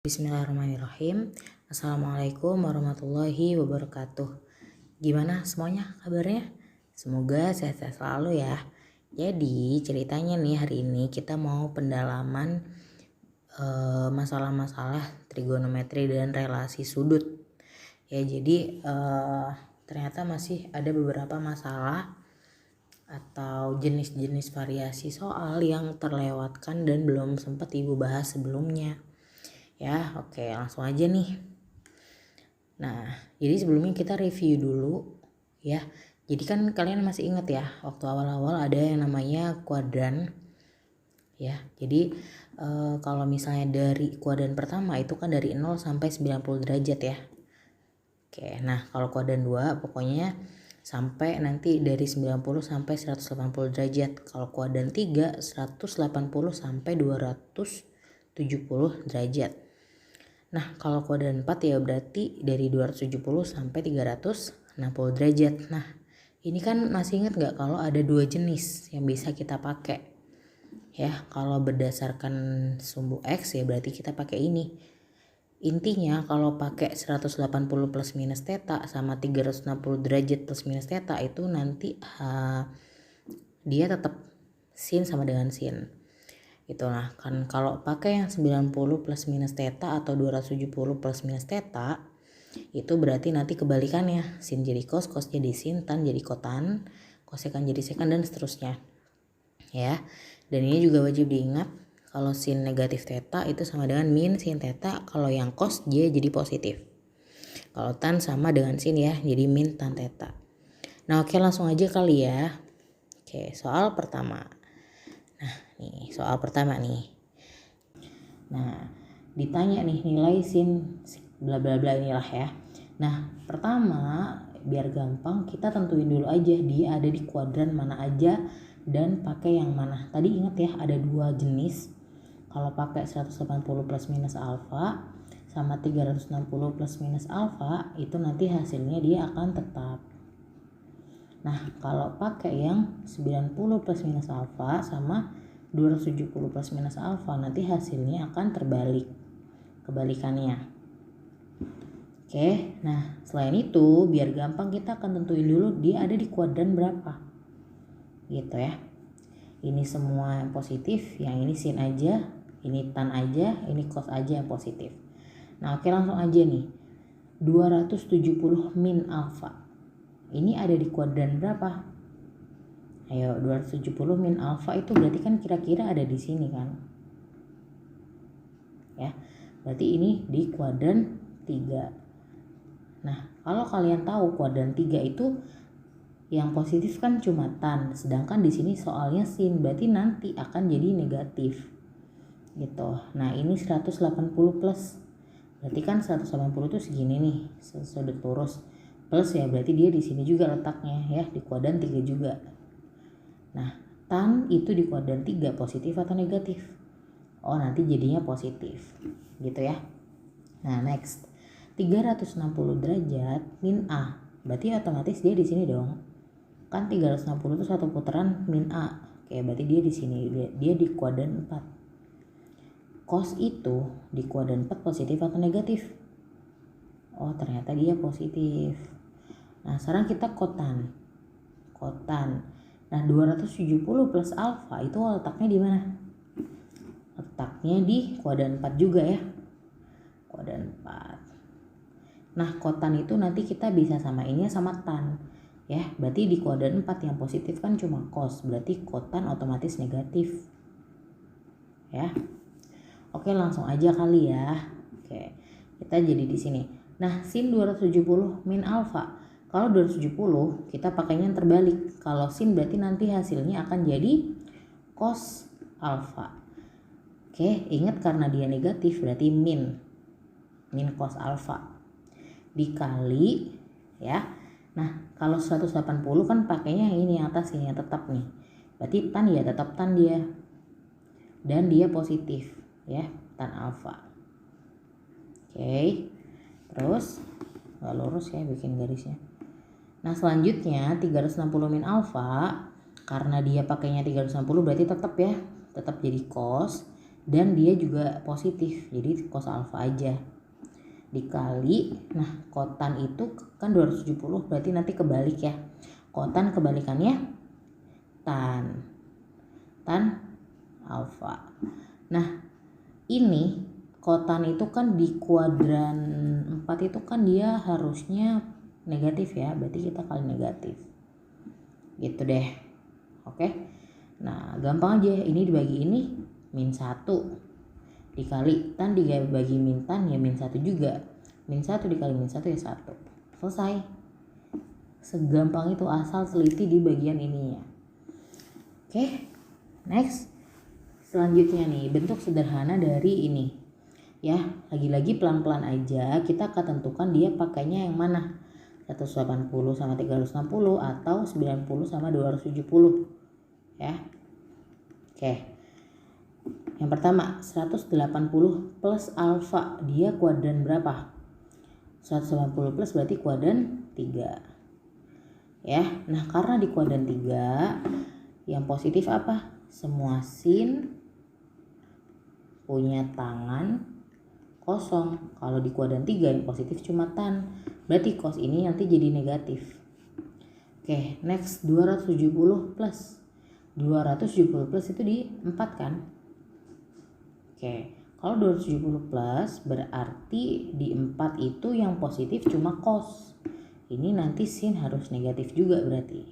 Bismillahirrahmanirrahim. Assalamualaikum warahmatullahi wabarakatuh. Gimana semuanya kabarnya? Semoga sehat-sehat selalu ya. Jadi ceritanya nih hari ini kita mau pendalaman masalah-masalah trigonometri dan relasi sudut. Ya jadi ternyata masih ada beberapa masalah atau jenis-jenis variasi soal yang terlewatkan dan belum sempat ibu bahas sebelumnya. Ya, oke, langsung aja nih. Nah, jadi sebelumnya kita review dulu ya. Jadi kan kalian masih ingat ya, waktu awal-awal ada yang namanya kuadran. Ya, jadi kalau misalnya dari kuadran pertama itu kan dari 0 sampai 90 derajat ya. Oke, nah kalau kuadran 2 pokoknya sampai nanti dari 90 sampai 180 derajat. Kalau kuadran 3 180 sampai 270 derajat. Nah, kalau kuadran 4 ya berarti dari 270 sampai 360 derajat. Nah, ini kan masih ingat gak kalau ada dua jenis yang bisa kita pakai? Ya, kalau berdasarkan sumbu X ya berarti kita pakai ini. Intinya kalau pakai 180 plus minus theta sama 360 derajat plus minus theta itu nanti dia tetap sin sama dengan sin. Itulah kan kalau pakai yang 90 plus minus theta atau 270 plus minus theta itu berarti nanti kebalikannya, sin jadi cos, cos jadi sin, tan jadi kotan, kosekan jadi sekan dan seterusnya ya. Dan ini juga wajib diingat kalau sin negatif theta itu sama dengan min sin theta, kalau yang cos dia jadi positif, kalau tan sama dengan sin ya jadi min tan theta. Nah oke, langsung aja kali ya. Oke, soal pertama. Nah, nih soal pertama nih. Nah, ditanya nih nilai sin bla bla bla inilah ya. Nah, pertama biar gampang kita tentuin dulu aja dia ada di kuadran mana aja dan pakai yang mana. Tadi ingat ya ada dua jenis. Kalau pakai 180 plus minus alfa sama 360 plus minus alfa itu nanti hasilnya dia akan tetap. Nah, kalau pakai yang 90 plus minus alfa sama 270 plus minus alfa nanti hasilnya akan terbalik. Kebalikannya. Oke, nah selain itu biar gampang kita akan tentuin dulu dia ada di kuadran berapa. Gitu ya. Ini semua yang positif, yang ini sin aja, ini tan aja, ini cos aja yang positif. Nah, oke langsung aja nih. 270 min alfa. Ini ada di kuadran berapa? Ayo, 270 min alfa itu berarti kan kira-kira ada di sini kan? Ya, berarti ini di kuadran 3. Nah, kalau kalian tahu kuadran 3 itu yang positif kan cuma tan, sedangkan di sini soalnya sin, berarti nanti akan jadi negatif. Gitu. Nah, ini 180 plus. Berarti kan 180 itu segini nih, sudut lurus. Plus ya berarti dia di sini juga letaknya ya, di kuadran 3 juga. Nah, tan itu di kuadran 3 positif atau negatif? Oh, nanti jadinya positif. Gitu ya. Nah, next. 360 derajat min A. Berarti otomatis dia di sini dong. Kan 360 itu satu putaran min A. Oke, berarti dia di sini. Dia di kuadran 4. Cos itu di kuadran 4 positif atau negatif? Oh, ternyata dia positif. Nah, sekarang kita kotan. Nah, 270 plus alfa itu letaknya di mana? Letaknya di kuadran 4 juga ya. Kuadran 4. Nah, kotan itu nanti kita bisa samainnya sama tan. Ya, berarti di kuadran 4 yang positif kan cuma cos, berarti kotan otomatis negatif. Ya. Oke, langsung aja kali ya. Oke. Kita jadi di sini. Nah, sin 270 min alfa. Kalau 270 kita pakainya yang terbalik. Kalau sin berarti nanti hasilnya akan jadi cos alfa. Oke, ingat karena dia negatif berarti min cos alfa dikali ya. Nah, kalau 180 kan pakainya yang ini yang atas, ini yang tetap nih. Berarti tan ya tetap tan dia. Dan dia positif ya, tan alfa. Oke. Terus nggak lurus ya bikin garisnya. Nah, selanjutnya 360 min alfa karena dia pakainya 360 berarti tetap ya, tetap jadi cos dan dia juga positif, jadi cos alfa aja dikali, nah kotan itu kan 270, berarti nanti kebalik ya, kotan kebalikannya tan alfa. Nah ini kotan itu kan di kuadran 4 itu kan dia harusnya negatif ya, berarti kita kali negatif gitu deh. Oke, nah gampang aja, ini dibagi ini min 1 dikali tan dibagi min tan ya min 1 juga, min 1 dikali min 1 ya 1, selesai. Segampang itu, asal teliti di bagian ininya. Oke, next. Selanjutnya nih, bentuk sederhana dari ini ya, lagi-lagi pelan-pelan aja kita akan tentukan dia pakainya yang mana, 180 sama 360 atau 90 sama 270 ya. Oke, yang pertama 180 plus alfa, dia kuadran berapa? 180 plus berarti kuadran 3 ya. Nah karena di kuadran 3 yang positif apa? Semua sin punya tangan kosong. Kalau di kuadran 3 yang positif cuma tan, berarti cos ini nanti jadi negatif. Oke, next 270 plus. 270 plus itu di 4 kan? Oke, kalau 270 plus berarti di 4 itu yang positif cuma cos. Ini nanti sin harus negatif juga berarti.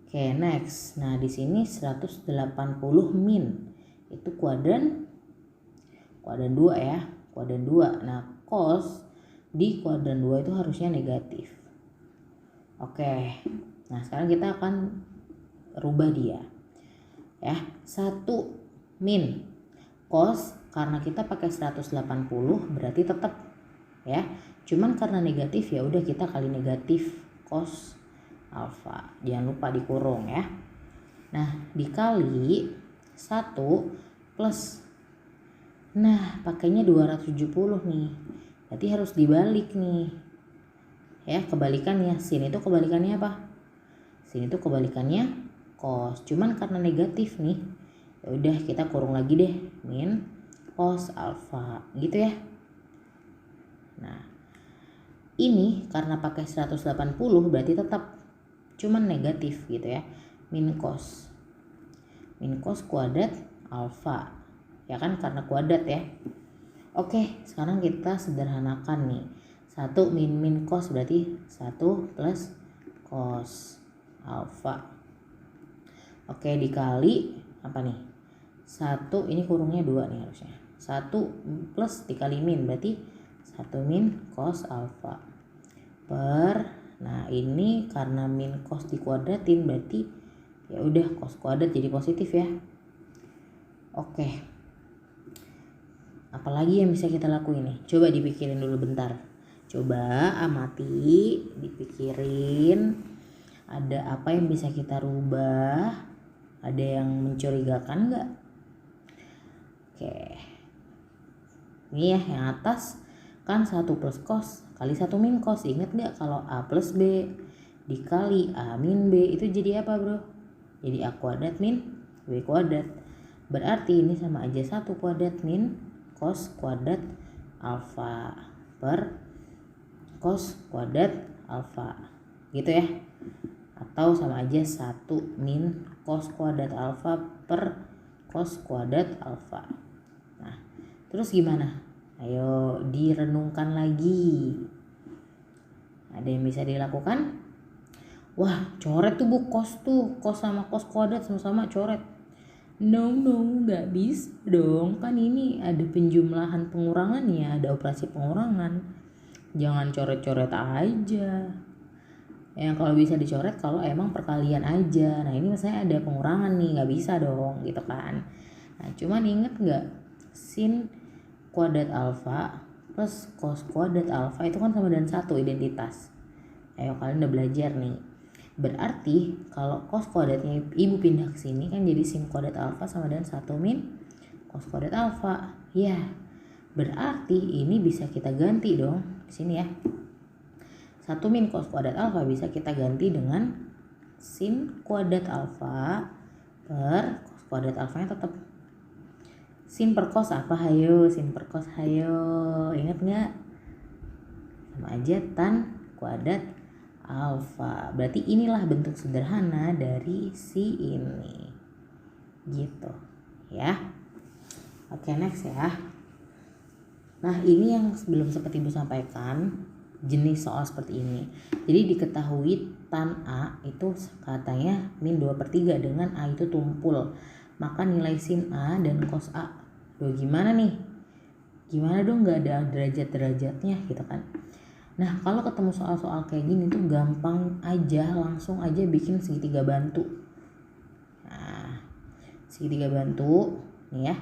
Oke, next. Nah, di sini 180 min. Itu kuadran 2 ya. Kuadran 2. Nah, cos di kuadran 2 itu harusnya negatif. Oke. Nah, sekarang kita akan rubah dia. Ya, 1 min cos, karena kita pakai 180 berarti tetap ya, cuman karena negatif ya udah kita kali negatif cos alfa, jangan lupa dikurung ya. Nah dikali 1 plus, nah pakainya 270 nih, berarti harus dibalik nih ya, kebalikannya. Sin itu kebalikannya apa? Sin itu kebalikannya cos, cuman karena negatif nih ya udah kita kurung lagi deh, min cos alfa gitu ya. Nah ini karena pakai 180 berarti tetap cuman negatif gitu ya, min cos kuadrat alfa ya kan, karena kuadrat ya. Oke, sekarang kita sederhanakan nih, 1 min cos berarti 1 plus cos alfa. Oke, dikali apa nih, 1 ini kurungnya 2 nih harusnya, 1 plus dikali min berarti 1 min cos alfa per, nah ini karena min cos dikuadratin berarti ya udah cos kuadrat jadi positif ya. Oke, apalagi yang bisa kita lakuin nih, coba dipikirin dulu bentar, coba amati, dipikirin ada apa yang bisa kita rubah, ada yang mencurigakan nggak? Oke, ini ya yang atas kan 1 plus cos kali 1 min cos, inget nggak kalau A plus B dikali A min B itu jadi apa bro? Jadi A kuadrat min B kuadrat, berarti ini sama aja 1 kuadrat min cos kuadrat alfa per cos kuadrat alfa gitu ya, atau sama aja 1 min cos kuadrat alfa per cos kuadrat alfa. Nah terus gimana? Ayo direnungkan lagi, ada yang bisa dilakukan? Wah coret tuh bu, cos sama cos kuadrat sama-sama coret. No nggak bisa dong, kan ini ada penjumlahan pengurangan ya, ada operasi pengurangan, jangan coret-coret aja. Yang kalau bisa dicoret kalau emang perkalian aja. Nah ini misalnya ada pengurangan nih, nggak bisa dong gitu kan. Nah cuman inget nggak, sin kuadrat alfa plus cos kuadrat alfa itu kan sama dengan 1 identitas. Ayo kalian udah belajar nih. Berarti kalau cos kuadratnya ibu pindah ke sini kan jadi sin kuadrat alfa sama dengan 1 min cos kuadrat alfa. Ya, berarti ini bisa kita ganti dong di sini ya. 1 min cos kuadrat alfa bisa kita ganti dengan sin kuadrat alfa per cos kuadrat alfanya tetap Sin per cos apa? Hayo, sin per cos hayo. Ingat nggak? Sama aja tan kuadrat alfa. Berarti inilah bentuk sederhana dari si ini. Gitu. Ya. Oke, next ya. Nah, ini yang belum sempat Ibu sampaikan, jenis soal seperti ini. Jadi diketahui tan A itu katanya min 2/3 dengan A itu tumpul. Maka nilai sin A dan cos A. Loh, gimana nih? Gimana dong, gak ada derajat-derajatnya gitu kan. Nah, kalau ketemu soal-soal kayak gini tuh gampang aja, langsung aja bikin segitiga bantu. Nah, segitiga bantu nih ya.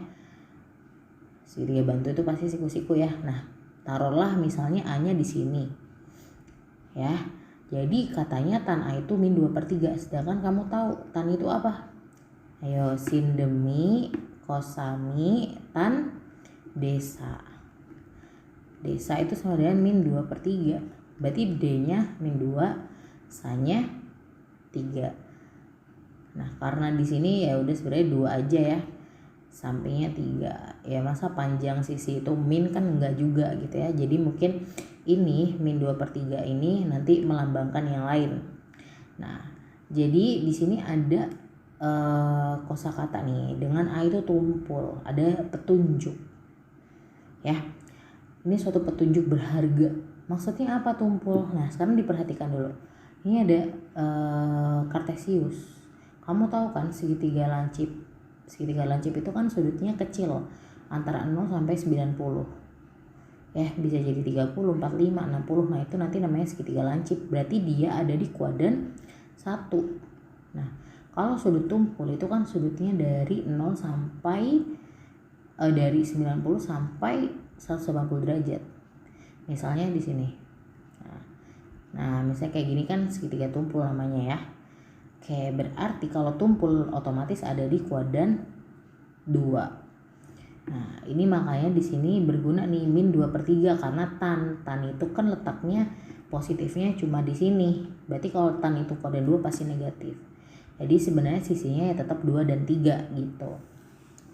Segitiga bantu itu pasti siku-siku ya. Nah, taruhlah misalnya A-nya di sini. Ya. Jadi katanya tan A itu min 2/3. Sedangkan kamu tahu tan itu apa? Ayo, sin demi kosami tan desa. Desa itu sama dengan min 2/3. Berarti D-nya min 2, S-nya 3. Nah, karena di sini ya udah sebenarnya 2 aja ya. Sampingnya 3. Ya masa panjang sisi itu min kan enggak juga gitu ya. Jadi mungkin ini min 2/3 ini nanti melambangkan yang lain. Nah, jadi di sini ada kosakata nih dengan A itu tumpul, ada petunjuk. Ya. Ini suatu petunjuk berharga. Maksudnya apa tumpul? Nah, sekarang diperhatikan dulu. Ini ada kartesius. Kamu tahu kan segitiga lancip. Segitiga lancip itu kan sudutnya kecil, antara 0 sampai 90. Ya, bisa jadi 30, 45, 60. Nah, itu nanti namanya segitiga lancip. Berarti dia ada di kuadran 1. Nah, kalau sudut tumpul itu kan sudutnya dari 0 sampai dari 90 sampai 180 derajat. Misalnya di sini. Nah, misalnya kayak gini kan segitiga tumpul namanya ya. Oke, berarti kalau tumpul otomatis ada di kuadran 2. Nah, ini makanya di sini berguna nih min 2/3 karena tan itu kan letaknya positifnya cuma di sini. Berarti kalau tan itu kuadran 2 pasti negatif. Jadi sebenarnya sisinya ya tetap 2 dan 3 gitu.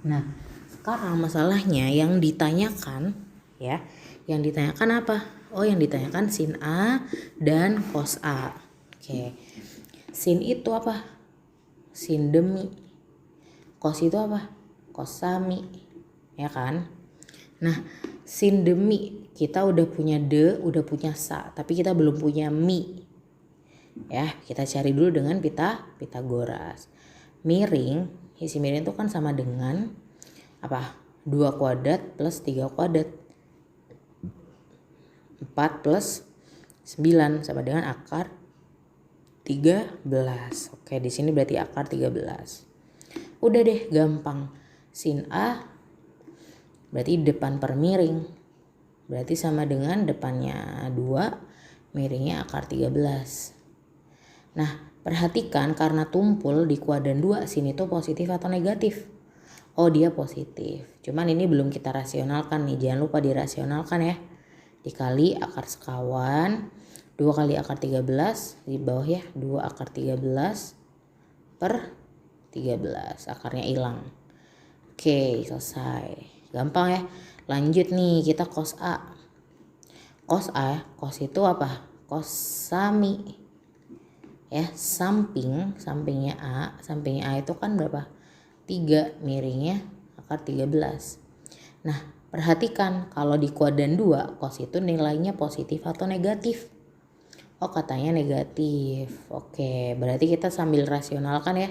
Nah, sekarang masalahnya yang ditanyakan ya, yang ditanyakan apa? Oh, yang ditanyakan sin A dan cos A. Oke. Sin itu apa? Sin demi. Cos itu apa? Kosami. Ya kan? Nah, sin demi kita udah punya de, udah punya sa, tapi kita belum punya mi. Ya, kita cari dulu dengan Pitagoras. Miring, isi miring itu kan sama dengan apa? 2 kuadrat plus 3 kuadrat. 4 plus 9 sama dengan akar 13. Oke, di sini berarti akar 13. Udah deh, gampang. Sin A berarti depan per miring. Berarti sama dengan depannya 2, miringnya akar 13. Nah, perhatikan karena tumpul di kuadran 2, sin itu positif atau negatif? Oh, dia positif. Cuman ini belum kita rasionalkan nih. Jangan lupa dirasionalkan ya. Dikali akar sekawan 2 kali akar 13 di bawah ya, 2 akar 13 per 13, akarnya hilang. Oke, selesai. Gampang ya. Lanjut nih, kita cos A. Cos A, cos itu apa? Cos sami. Ya, sampingnya A itu kan berapa? 3, miringnya akar 13. Nah, perhatikan kalau di kuadran 2, cos itu nilainya positif atau negatif? Oh, katanya negatif. Oke, berarti kita sambil rasionalkan ya.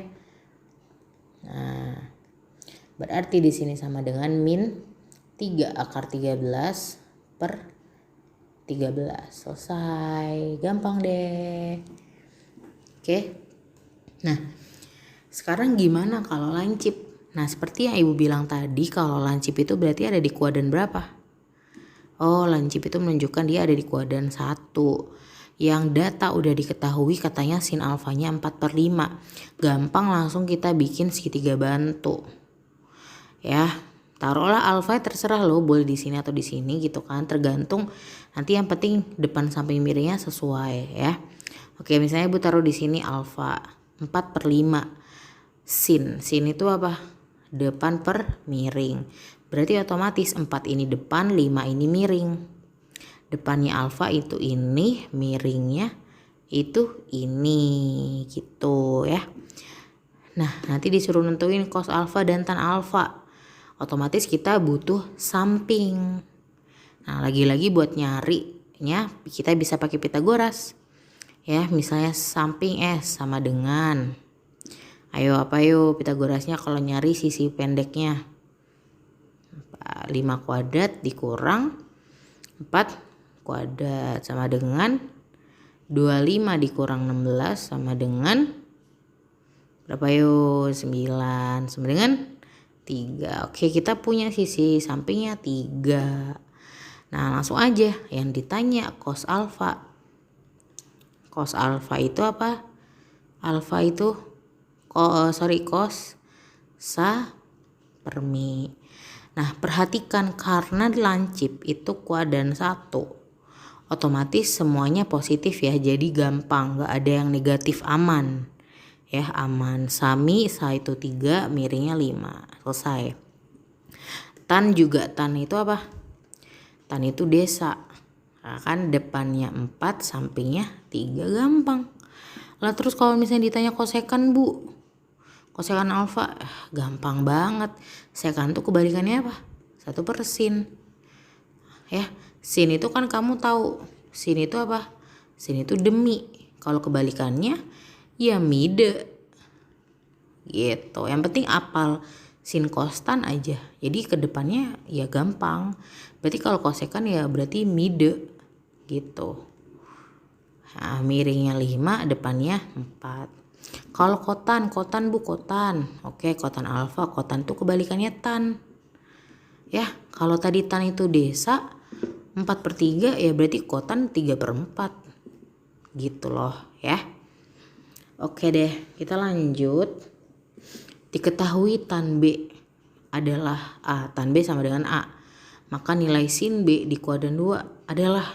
Nah, berarti di sini sama dengan min 3 akar 13 per 13. Selesai. Gampang deh. Oke. Nah, sekarang gimana kalau lancip? Nah, seperti yang Ibu bilang tadi, kalau lancip itu berarti ada di kuadran berapa? Oh, lancip itu menunjukkan dia ada di kuadran 1. Yang data udah diketahui katanya sin alfanya 4/5. Gampang, langsung kita bikin segitiga bantu. Ya, taruhlah alfa terserah lo, boleh di sini atau di sini gitu kan, tergantung. Nanti yang penting depan samping miringnya sesuai ya. Oke, misalnya Ibu taruh di sini alfa 4/5. Sin itu apa? Depan per miring. Berarti otomatis 4 ini depan, 5 ini miring. Depannya alfa itu ini, miringnya itu ini gitu ya. Nah, nanti disuruh nentuin cos alfa dan tan alfa. Otomatis kita butuh samping. Nah, lagi-lagi buat nyarinya kita bisa pakai Pitagoras. Ya, misalnya samping S sama dengan, ayo apa yuk Pitagorasnya kalau nyari sisi pendeknya. 5 kuadrat dikurang 4 kuadrat sama dengan 25 dikurang 16 sama dengan berapa yuk? 9 sama dengan 3. Oke, kita punya sisi sampingnya 3. Nah, langsung aja yang ditanya cos alfa. Cos alfa itu apa? Alfa itu cos sa per mi. Nah, perhatikan karena lancip itu kuadran 1. Otomatis semuanya positif ya. Jadi gampang, gak ada yang negatif, aman. Ya, aman. Sami sa itu 3, miringnya 5. Selesai. Tan juga, tan itu apa? Tan itu desa. Nah, kan depannya 4, sampingnya 3, gampang. Lah terus kalau misalnya ditanya kosekan bu, kosekan alfa, gampang banget. Sekan tuh kebalikannya apa? 1/sin. Ya, sin itu kan kamu tahu, sin itu apa? Sin itu demi. Kalau kebalikannya ya mide. Gitu. Yang penting apal sin cos tan aja. Jadi kedepannya ya gampang. Berarti kalau kosekan ya berarti mide. Gitu. Nah, miringnya 5, depannya 4. Kalau kotan bu, kotan. Oke, kotan alfa, kotan tuh kebalikannya tan. Ya, kalau tadi tan itu desa 4/3 ya berarti kotan 3/4. Gitu loh ya. Oke deh, kita lanjut. Diketahui tan B adalah A, tan B sama dengan A. Maka nilai sin B di kuadran 2 adalah,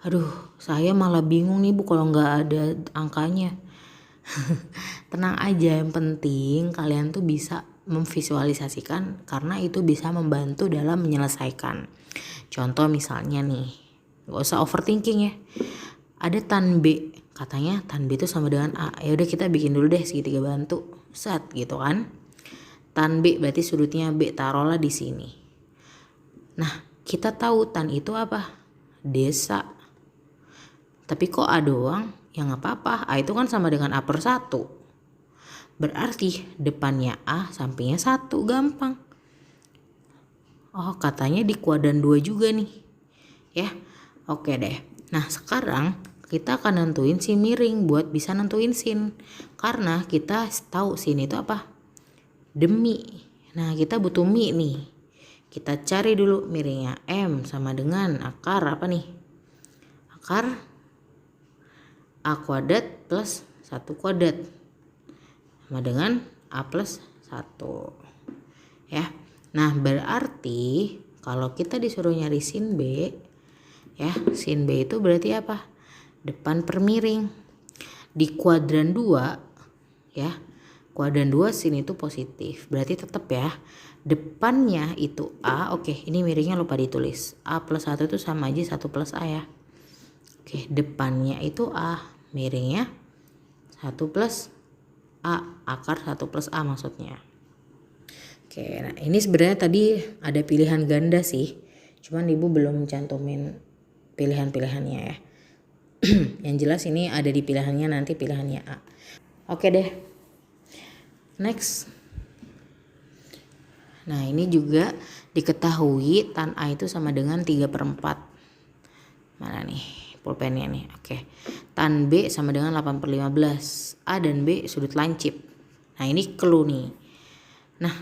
aduh, saya malah bingung nih bu kalau nggak ada angkanya. Tenang aja, yang penting kalian tuh bisa memvisualisasikan karena itu bisa membantu dalam menyelesaikan. Contoh misalnya nih, nggak usah overthinking ya. Ada tan B, katanya tan B itu sama dengan A. Ya udah kita bikin dulu deh segitiga bantu, set gitu kan. Tan B berarti sudutnya B, taruhlah di sini. Nah, kita tahu tan itu apa? Desa. Tapi kok A doang? Ya nggak apa-apa, A itu kan sama dengan A/1. Berarti depannya A, sampingnya 1, gampang. Oh, katanya di kuadran 2 juga nih. Ya, oke deh. Nah, sekarang kita akan nentuin sin miring buat bisa nentuin sin. Karena kita tahu sin itu apa? Demi. Nah, kita butuh mi nih. Kita cari dulu miringnya. M sama dengan akar apa nih? Akar A kuadrat plus 1 kuadrat sama dengan A plus 1. Ya. Nah, berarti kalau kita disuruh nyari sin B, ya, sin B itu berarti apa? Depan per miring. Di kuadran 2, ya. Kuadran 2 sin itu positif. Berarti tetap ya. Depannya itu A. Oke, ini miringnya lupa ditulis. A plus 1 itu sama aja 1 plus A ya. Oke, depannya itu A, miringnya 1 plus A, akar 1 plus A maksudnya. Oke, nah ini sebenarnya tadi ada pilihan ganda sih. Cuman ibu belum cantumin pilihan-pilihannya ya. Yang jelas ini ada di pilihannya nanti pilihannya A. Oke deh. Next. Nah, ini juga diketahui tan A itu sama dengan 3/4. Mana nih? Pulpennya nih. Oke. Tan B sama dengan 8/15. A dan B sudut lancip. Nah, ini clue nih. Nah,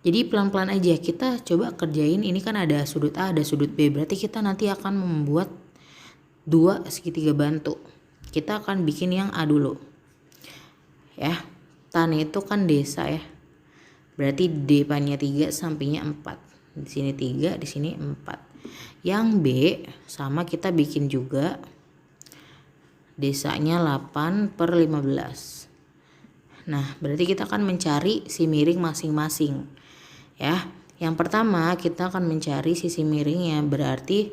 jadi pelan-pelan aja kita coba kerjain. Ini kan ada sudut A, ada sudut B. Berarti kita nanti akan membuat 2 segitiga bantu. Kita akan bikin yang A dulu. Ya. Tan itu kan desa ya. Berarti depannya 3, sampingnya 4. Di sini 3, di sini 4. Yang B sama kita bikin juga desanya 8/15. Nah, berarti kita akan mencari si miring masing-masing. Ya, Yang pertama kita akan mencari sisi miringnya, berarti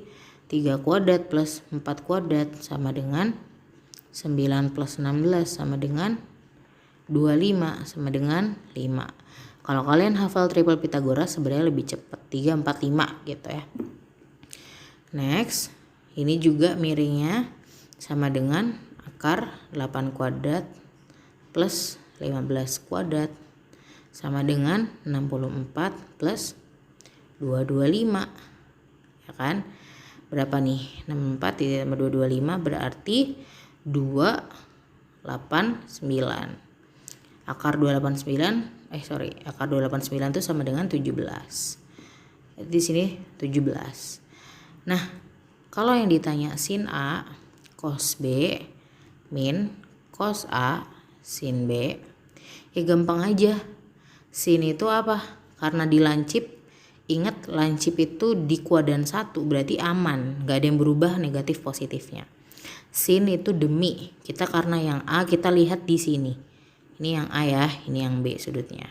3 kuadrat plus 4 kuadrat sama dengan 9 plus 16 sama dengan 25 sama dengan 5. Kalau kalian hafal triple Pitagoras sebenarnya lebih cepat, 3, 4, 5 gitu ya. Next, ini juga miringnya sama dengan akar 8 kuadrat plus 15 kuadrat sama dengan 64 plus 225, ya kan? Berapa nih? 64 ditambah 225 berarti 289. Akar 289, akar 289 itu sama dengan 17. Di sini 17. Nah, kalau yang ditanya sin A cos B min cos A sin B, ya gampang aja. Sin itu apa? Karena dilancip, ingat lancip itu di kuadran 1 berarti aman, gak ada yang berubah negatif positifnya. Sin itu demi, kita karena yang A kita lihat di sini. Ini yang A ya, ini yang B sudutnya.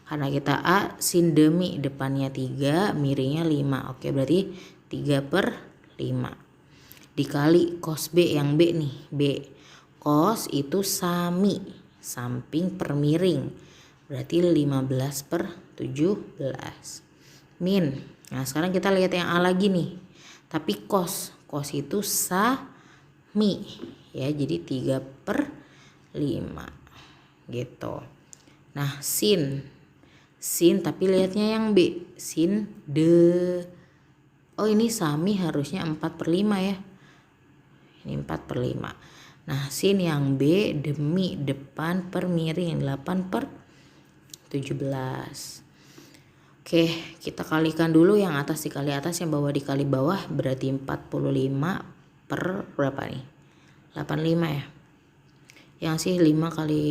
Karena kita A, sin demi depannya 3, miringnya 5. Oke, berarti 3/5. Dikali cos B yang B nih, B. Cos itu sami, samping per miring. Berarti 15/17. Min. Nah, sekarang kita lihat yang A lagi nih. Tapi cos itu sami. Ya, jadi 3/5. Gitu. Nah, sin tapi lihatnya yang B, sin de. Oh, ini sami harusnya 4/5 ya. Ini 4/5. Nah, sin yang B demi depan per miring 8/17. Oke, kita kalikan dulu yang atas dikali atas, yang bawah dikali bawah, berarti 45 per berapa nih? 85 ya. Yang sih 5 kali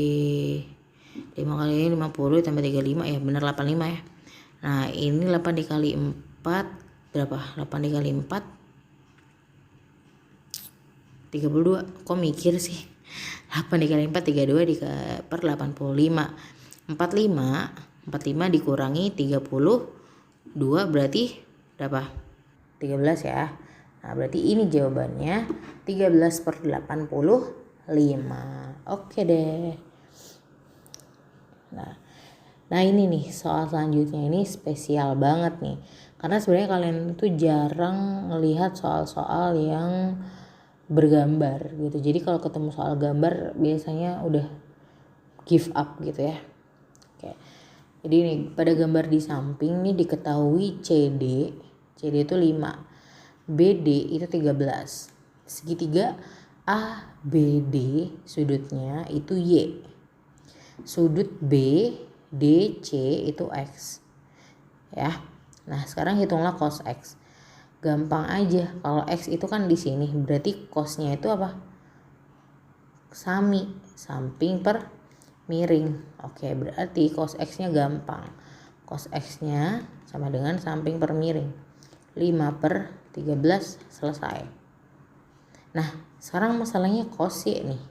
50 tambah 35 ya, bener 85 ya. Nah, ini 8 dikali 4 berapa? 8 dikali 4 32. Kok mikir sih? 8 dikali 4 32 per 85. 45 dikurangi 32 berarti berapa? 13 ya. Nah, berarti ini jawabannya 13/85. Oke deh. Nah ini nih soal selanjutnya, ini spesial banget nih. Karena sebenarnya kalian itu jarang melihat soal-soal yang bergambar gitu. Jadi kalau ketemu soal gambar biasanya udah give up gitu ya. Oke. Jadi nih pada gambar di samping nih diketahui CD itu 5. BD itu 13. Segitiga ABD sudutnya itu Y. Sudut B DC itu X. Ya. Nah, sekarang hitunglah cos X. Gampang aja. Kalau X itu kan di sini, berarti cosnya itu apa? Sami, samping per miring. Oke, berarti cos X-nya gampang. Cos X-nya sama dengan samping per miring. 5/13 selesai. Nah, sekarang masalahnya cos Y nih.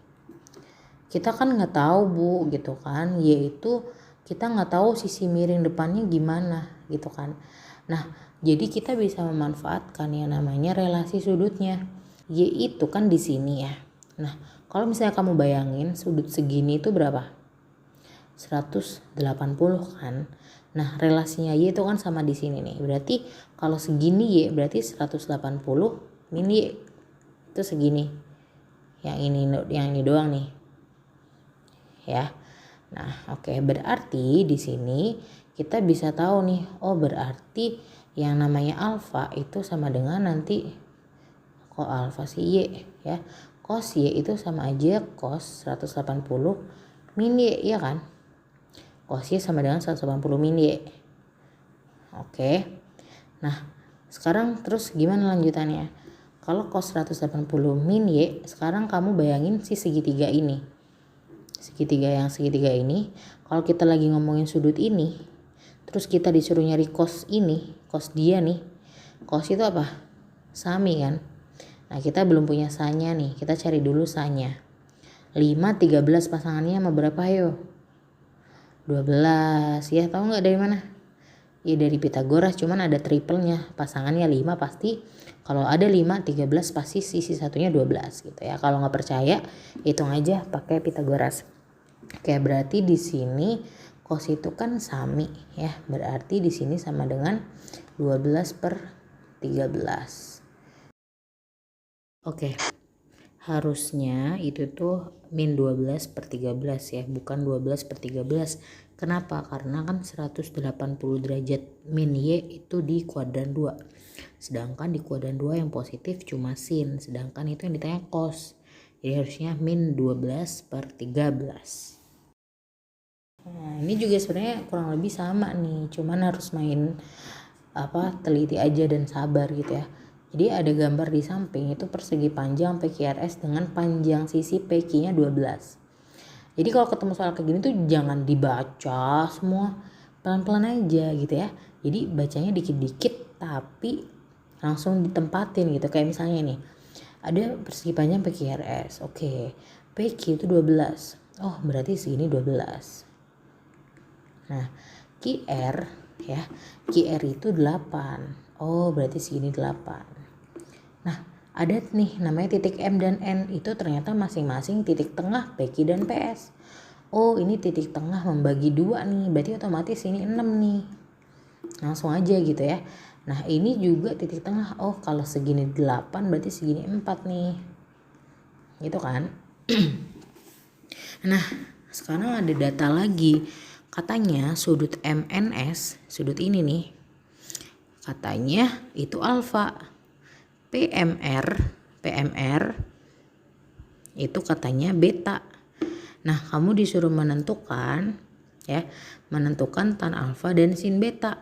Kita kan nggak tahu Bu gitu kan, yaitu kita nggak tahu sisi miring depannya gimana gitu kan. Nah, jadi kita bisa memanfaatkan yang namanya relasi sudutnya. Y itu kan di sini ya. Nah, kalau misalnya kamu bayangin sudut segini itu berapa? 180 kan. Nah, relasinya Y itu kan sama di sini nih. Berarti kalau segini Y berarti 180 min Y itu segini. Yang ini doang nih. Ya. Nah, oke, berarti di sini kita bisa tahu nih, oh berarti yang namanya alfa itu sama dengan nanti kok alfa sih Y ya. Cos Y itu sama aja cos 180 min Y ya kan? Cos Y sama dengan 180 min Y. Oke. Nah, sekarang terus gimana lanjutannya? Kalau cos 180 min Y, sekarang kamu bayangin si segitiga ini. Segitiga ini, kalau kita lagi ngomongin sudut ini, terus kita disuruh nyari cos ini, cos dia nih. Cos itu apa? Sami kan? Nah, kita belum punya sanya nih. Kita cari dulu sanya. 5, 13 pasangannya sama berapa yo? 12. Ya, tahu nggak dari mana? ya dari Pitagoras, cuman ada triplenya, pasangannya 5 pasti. Kalau ada 5, 13 pasti sisi satunya 12 gitu ya. Kalau nggak percaya, hitung aja pakai Pitagoras. Oke, berarti di sini cos itu kan sami ya. Berarti di sini sama dengan 12/13. Oke. Harusnya itu tuh min 12/13 ya, bukan 12/13. Kenapa? Karena kan 180 derajat min Y itu di kuadran 2. Sedangkan di kuadran 2 yang positif cuma sin, sedangkan itu yang ditanya cos. Jadi harusnya min 12/13. Nah, ini juga sebenarnya kurang lebih sama nih, cuman harus main teliti aja dan sabar gitu ya. Jadi ada gambar di samping itu persegi panjang PQRS dengan panjang sisi PQ-nya 12. Jadi kalau ketemu soal kayak gini tuh jangan dibaca semua, pelan-pelan aja gitu ya. Jadi bacanya dikit-dikit tapi langsung ditempatin gitu. Kayak misalnya nih, ada persegi panjang PQRS. Oke, PQ itu 12. Oh, berarti segini 12. Nah, QR ya, QR itu 8. Oh, berarti segini 8. Nah, ada nih namanya titik M dan N, itu ternyata masing-masing titik tengah PQ dan PS. Oh, ini titik tengah membagi 2 nih, berarti otomatis ini 6 nih. Langsung aja gitu ya. Nah, ini juga titik tengah. Oh, kalau segini 8 berarti segini 4 nih. Gitu kan? Nah, sekarang ada data lagi. Katanya sudut MNS, sudut ini nih, katanya itu alfa. PMR itu katanya beta. Nah, kamu disuruh menentukan tan alfa dan sin beta.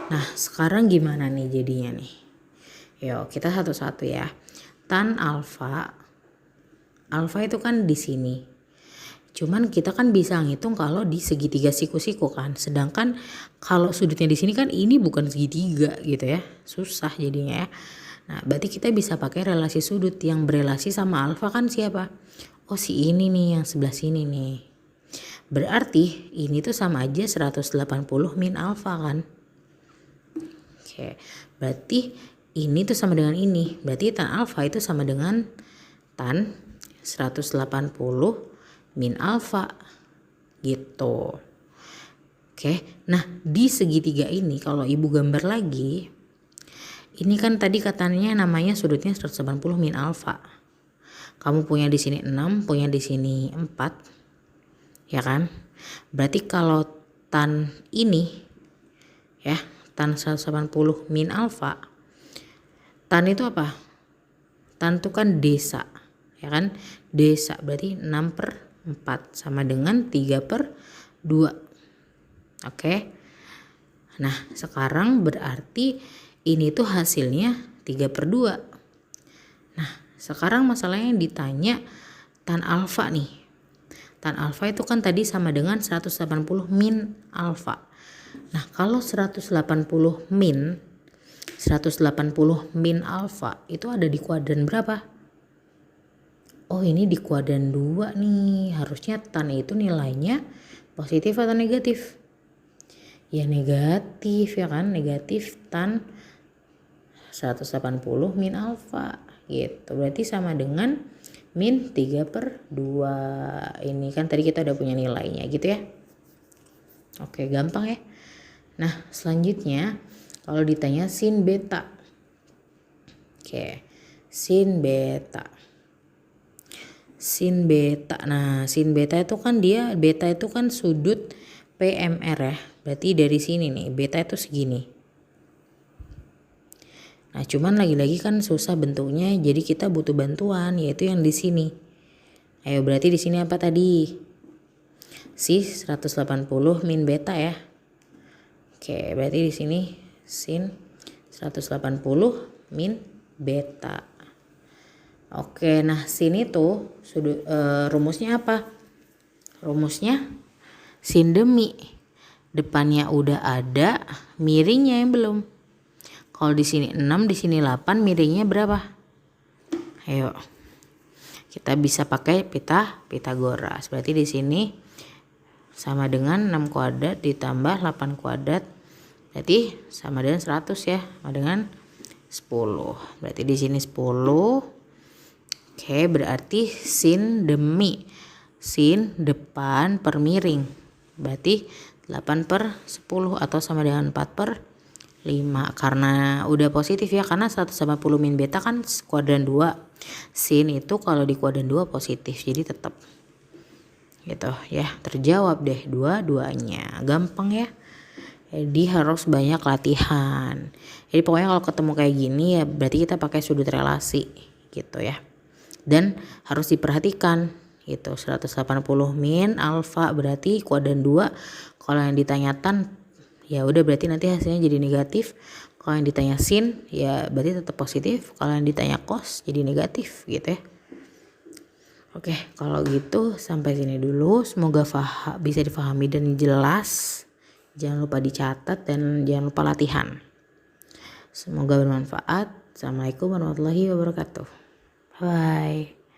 Nah, sekarang gimana nih jadinya nih? Yuk, kita satu-satu ya. Tan alfa itu kan di sini. Cuman kita kan bisa ngitung kalau di segitiga siku-siku kan. Sedangkan kalau sudutnya di sini kan ini bukan segitiga gitu ya. Susah jadinya ya. Nah, berarti kita bisa pakai relasi sudut yang berelasi sama alfa kan siapa? Oh, si ini nih yang sebelah sini nih. Berarti ini tuh sama aja 180 min alfa kan? Oke, berarti ini tuh sama dengan ini. Berarti tan alfa itu sama dengan tan 180 min alfa gitu. Oke, nah di segitiga ini kalau ibu gambar lagi, ini kan tadi katanya namanya sudutnya 180 min alfa. Kamu punya di sini 6, punya di sini 4. Ya kan? Berarti kalau tan ini ya, tan 180 min alfa. Tan itu apa? Tan itu kan desa. Ya kan? Desa berarti 6/4 sama dengan 3/2. Oke. Nah, sekarang berarti ini tuh hasilnya 3/2. Nah, sekarang masalahnya ditanya tan alfa nih. Tan alfa itu kan tadi sama dengan 180 min alfa. Nah, kalau 180 min alfa itu ada di kuadran berapa? Oh, ini di kuadran 2 nih. Harusnya tan itu nilainya positif atau negatif? Ya negatif ya kan, negatif tan 180 min alfa gitu. Berarti sama dengan min 3/2. Ini kan tadi kita udah punya nilainya gitu ya. Oke, gampang ya. Nah, selanjutnya kalau ditanya sin beta. Oke, sin beta. Sin beta. Nah, sin beta itu kan beta itu kan sudut PMR ya. Berarti dari sini nih, beta itu segini. Nah, cuman lagi-lagi kan susah bentuknya, jadi kita butuh bantuan, yaitu yang di sini. Ayo, berarti di sini apa tadi? Si 180 min beta ya. Oke, berarti di sini sin 180 min beta. Oke, nah sin itu rumusnya apa? Rumusnya sin demi. Depannya udah ada, miringnya yang belum. Kalau di sini 6, di sini 8, miringnya berapa? Ayo. Kita bisa pakai Pitagoras. Berarti di sini sama dengan 6 kuadrat ditambah 8 kuadrat Berarti sama dengan 100 ya, sama dengan 10. Berarti di sini 10. Oke, berarti sin demi. Sin depan per miring. Berarti 8 per 10 atau sama dengan 4 per 5. Karena udah positif ya, karena 180 min beta kan kuadran 2. Sin itu kalau di kuadran 2 positif, jadi tetap gitu ya, terjawab deh dua-duanya. Gampang ya, jadi harus banyak latihan. Jadi pokoknya kalau ketemu kayak gini ya berarti kita pakai sudut relasi gitu ya, dan harus diperhatikan gitu. 180 min alfa berarti kuadran 2. Kalau yang ditanya tan ya udah berarti nanti hasilnya jadi negatif. Kalau yang ditanya sin ya berarti tetap positif. Kalau yang ditanya cos jadi negatif gitu ya. Oke, kalau gitu sampai sini dulu. Semoga bisa difahami dan jelas. Jangan lupa dicatat dan jangan lupa latihan. Semoga bermanfaat. Assalamualaikum warahmatullahi wabarakatuh. Bye.